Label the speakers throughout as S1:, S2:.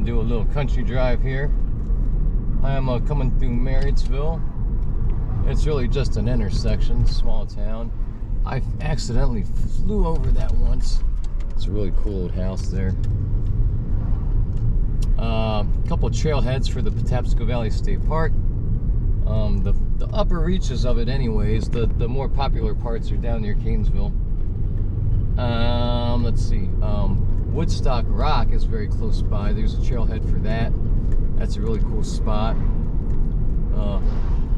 S1: gonna do a little country drive here. I am coming through Marriottsville. It's really just an intersection, small town. I accidentally flew over that once. It's a really cool old house there. A couple trailheads for the Patapsco Valley State Park. The upper reaches of it anyways, the more popular parts are down near Canesville. Let's see, Woodstock Rock is very close by. There's a trailhead for that. That's a really cool spot.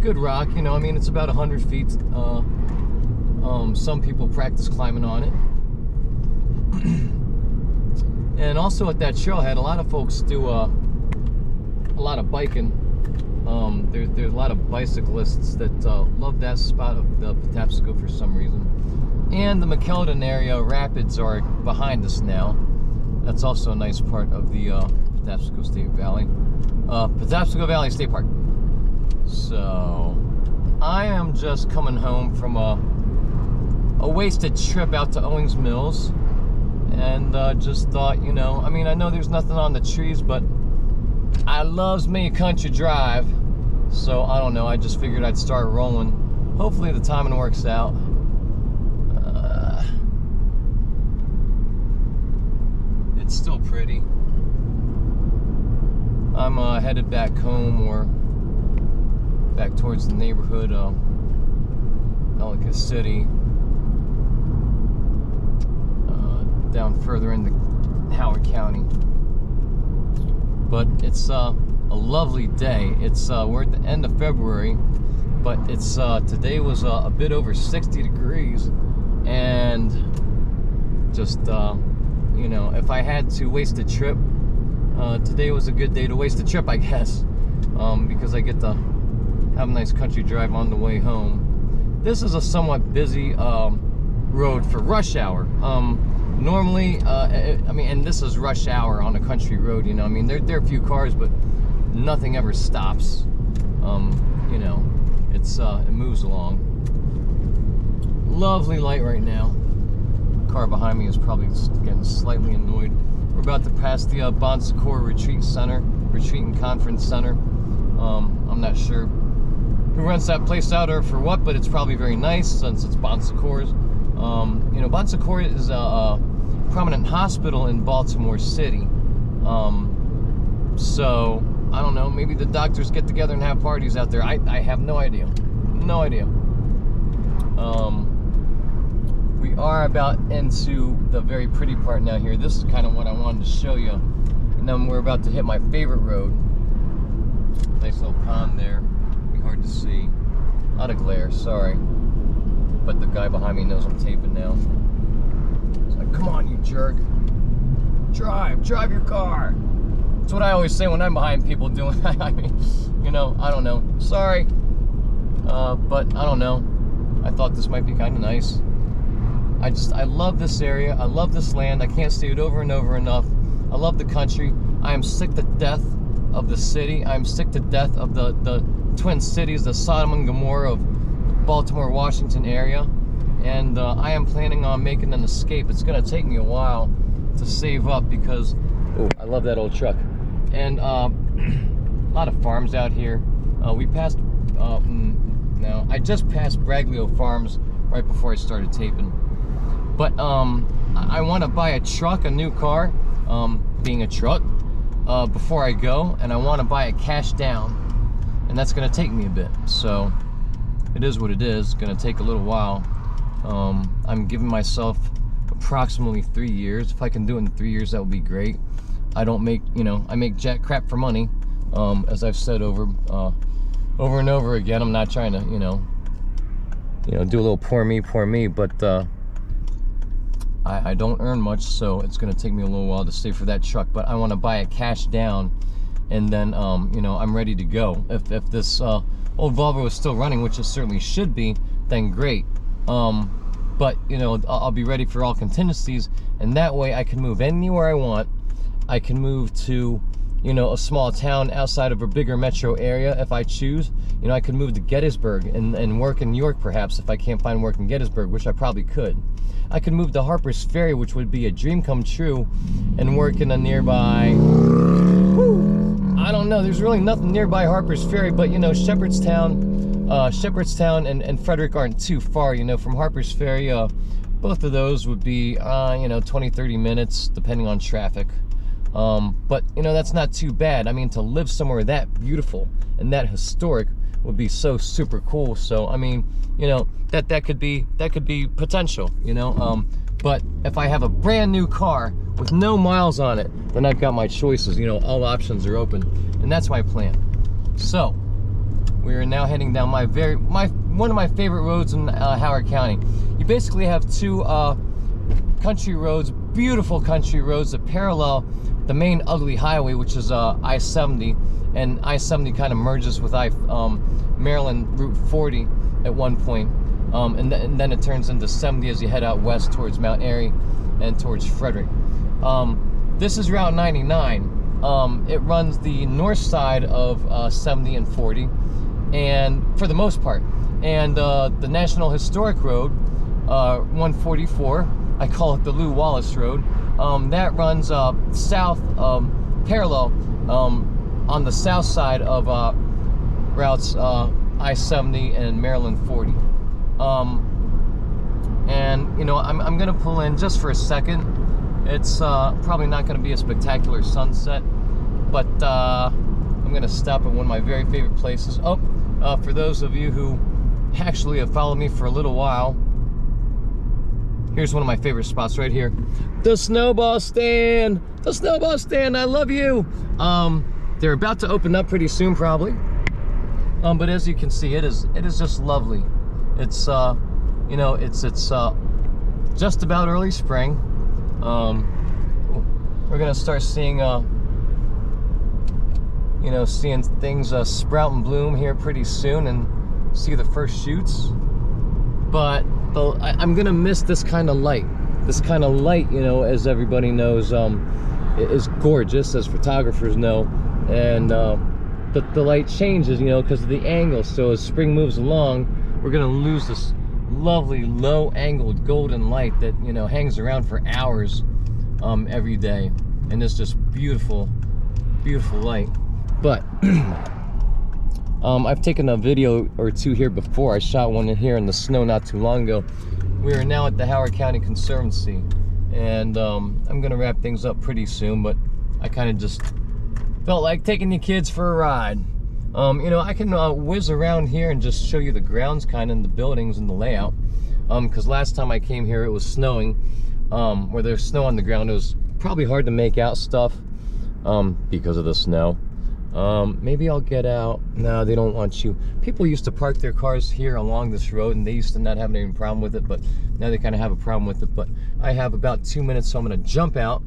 S1: Good rock, you know, I mean, it's about 100 feet. Some people practice climbing on it. And also at that trailhead, a lot of folks do a lot of biking. There's a lot of bicyclists that love that spot of the Patapsco for some reason. And the McKeldin area rapids are behind us now. That's also a nice part of the Patapsco State Valley. Patapsco Valley State Park. So, I am just coming home from a wasted trip out to Owings Mills. And just thought, you know, I mean, I know there's nothing on the trees, but I loves me a country drive. So, I don't know, I just figured I'd start rolling. Hopefully the timing works out. It's still pretty. I'm headed back home or back towards the neighborhood, Ellicott City. Down further into Howard County. But it's a lovely day. It's we're at the end of February, but it's today was a bit over 60 degrees, and just you know, if I had to waste a trip, today was a good day to waste a trip, I guess, because I get to have a nice country drive on the way home. This is a somewhat busy road for rush hour. Normally, I mean, and this is rush hour on a country road, you know, I mean, there are a few cars, but nothing ever stops. You know, it moves along. Lovely light right now. Car behind me is probably getting slightly annoyed. We're about to pass the Bon Secours Retreat and Conference Center. I'm not sure who rents that place out or for what, but it's probably very nice since it's Bon Secours. You know, Bon Secours is a prominent hospital in Baltimore City. So, I don't know, maybe the doctors get together and have parties out there. I have no idea. No idea. We are about into the very pretty part now here. This is kind of what I wanted to show you. And then we're about to hit my favorite road. Nice little pond there. Be hard to see. A lot of glare, sorry. But the guy behind me knows I'm taping now. He's like, come on, you jerk. Drive your car. That's what I always say when I'm behind people doing that. I mean, you know, I don't know. Sorry. But I don't know. I thought this might be kind of nice. I love this area. I love this land. I can't say it over and over enough. I love the country. I am sick to death of the city. I'm sick to death of the Twin Cities, the Sodom and Gomorrah of Baltimore, Washington area. And I am planning on making an escape. It's going to take me a while to save up because, oh, I love that old truck. And a lot of farms out here. We passed, no, I just passed Braglio Farms right before I started taping. But I want to buy a truck, a new car, being a truck, before I go, and I want to buy it cash down, and that's going to take me a bit. So it is what it is. It's going to take a little while. I'm giving myself approximately 3 years. If I can do it in 3 years, that would be great. I don't make, you know, I make jack crap for money, as I've said over and over again. I'm not trying to, you know, do a little poor me, but I don't earn much, so it's going to take me a little while to save for that truck. But I want to buy it cash down, and then you know, I'm ready to go. If this old Volvo is still running, which it certainly should be, then great. But you know, I'll be ready for all contingencies, and that way I can move anywhere I want. I can move to you know, a small town outside of a bigger metro area if I choose. You know, I could move to Gettysburg and work in New York perhaps if I can't find work in Gettysburg, which I probably could. I could move to Harper's Ferry, which would be a dream come true, and work in a nearby, I don't know, there's really nothing nearby Harper's Ferry, but you know, Shepherdstown and Frederick aren't too far, you know, from Harper's Ferry. Both of those would be, you know, 20-30 minutes, depending on traffic. But, you know, that's not too bad. I mean, to live somewhere that beautiful and that historic would be so super cool. So, I mean, you know, that could be potential, you know. But if I have a brand new car with no miles on it, then I've got my choices. You know, all options are open, and that's my plan. So, we are now heading down one of my favorite roads in Howard County. You basically have two country roads, beautiful country roads that parallel the main ugly highway, which is I-70, and I-70 kind of merges with Maryland Route 40 at one point, and then it turns into 70 as you head out west towards Mount Airy and towards Frederick. This is Route 99. It runs the north side of 70 and 40, and for the most part, and the National Historic Road, 144, I call it the Lew Wallace Road, that runs south, parallel on the south side of routes I-70 and Maryland 40. And you know, I'm gonna pull in just for a second. It's probably not gonna be a spectacular sunset, but I'm gonna stop at one of my very favorite places. For those of you who actually have followed me for a little while, here's one of my favorite spots right here. The Snowball Stand! The Snowball Stand, I love you! They're about to open up pretty soon, probably. But as you can see, it is just lovely. It's, you know, it's just about early spring. We're gonna start seeing, you know, seeing things sprout and bloom here pretty soon, and see the first shoots. But I'm gonna miss this kind of light. This kind of light, you know, as everybody knows, is gorgeous, as photographers know, and the light changes, you know, because of the angle. So as spring moves along, we're gonna lose this lovely low-angled golden light that, you know, hangs around for hours every day, and it's just beautiful, beautiful light. But I've taken a video or two here before. I shot one in here in the snow not too long ago. We are now at the Howard County Conservancy, and I'm gonna wrap things up pretty soon, but I kind of just felt like taking the kids for a ride. You know, I can whiz around here and just show you the grounds kind of, and the buildings and the layout, because last time I came here it was snowing, where there's snow on the ground. It was probably hard to make out stuff because of the snow. Maybe I'll get out. No, they don't want you. People used to park their cars here along this road, and they used to not have any problem with it, but now they kind of have a problem with it. But I have about 2 minutes, so I'm going to jump out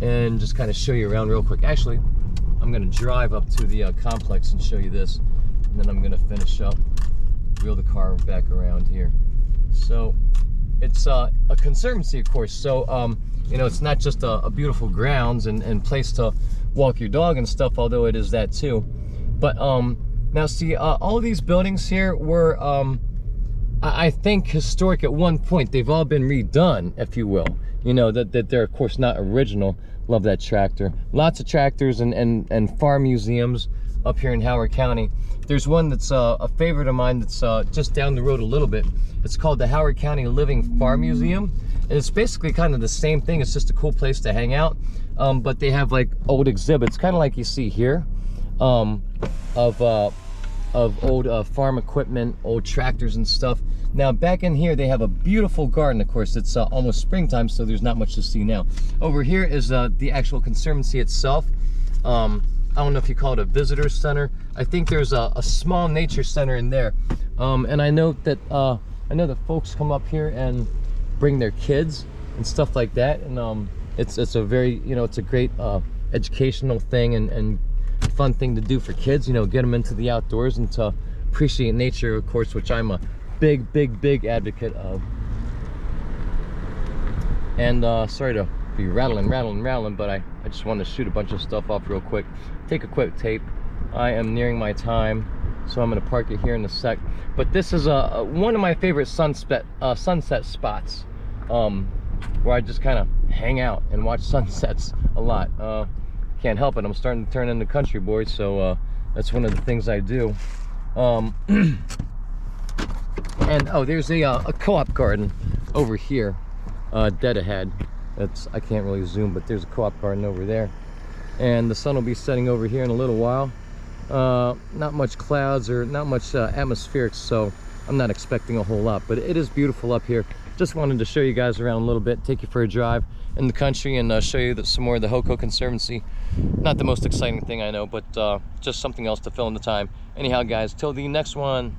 S1: and just kind of show you around real quick. Actually, I'm going to drive up to the complex and show you this, and then I'm going to finish up, wheel the car back around here. So it's a conservancy, of course, so you know, it's not just a beautiful grounds and place to walk your dog and stuff, although it is that too. But now see, all of these buildings here were I think historic at one point. They've all been redone, if you will. You know, that they're of course not original. Love that tractor. Lots of tractors and farm museums up here in Howard County. There's one that's a favorite of mine that's just down the road a little bit. It's called the Howard County Living Farm Museum, and it's basically kind of the same thing. It's just a cool place to hang out, but they have like old exhibits, kind of like you see here, of old farm equipment, old tractors and stuff. Now back in here they have a beautiful garden. Of course it's almost springtime, so there's not much to see now. Over here is the actual conservancy itself. I don't know if you call it a visitor center. I think there's a small nature center in there, and I know that folks come up here and bring their kids and stuff like that, and it's a very, you know, it's a great educational thing and fun thing to do for kids. You know, get them into the outdoors and to appreciate nature, of course, which I'm a big advocate of. And sorry to be rattling, but I just wanted to shoot a bunch of stuff off real quick, take a quick tape. I am nearing my time, so I'm gonna park it here in a sec. But this is one of my favorite sunset spots, where I just kind of hang out and watch sunsets a lot. Can't help it, I'm starting to turn into country boy, so that's one of the things I do. And oh, there's a co-op garden over here, dead ahead. I can't really zoom, but there's a co-op garden over there, and the sun will be setting over here in a little while. Not much clouds or not much atmospheric, so I'm not expecting a whole lot, but it is beautiful up here. Just wanted to show you guys around a little bit, take you for a drive in the country, and show you some more of the Hoco Conservancy. Not the most exciting thing, I know, but just something else to fill in the time. Anyhow guys, till the next one.